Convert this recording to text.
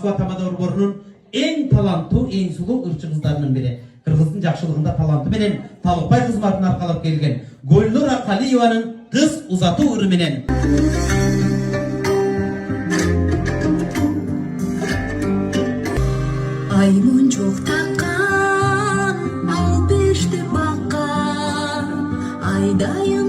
Moskva Tamada Urborunun en talantlı, en sulu ırkçı kızlarının biri. Kırgızdın jakşılığında talantı menen Talıkbay kızmatını arkalap kelgen Golnur Akaliyeva'nın kız uzatı ırı menen. Aymun çok takan, al beşte bakkan, aydayu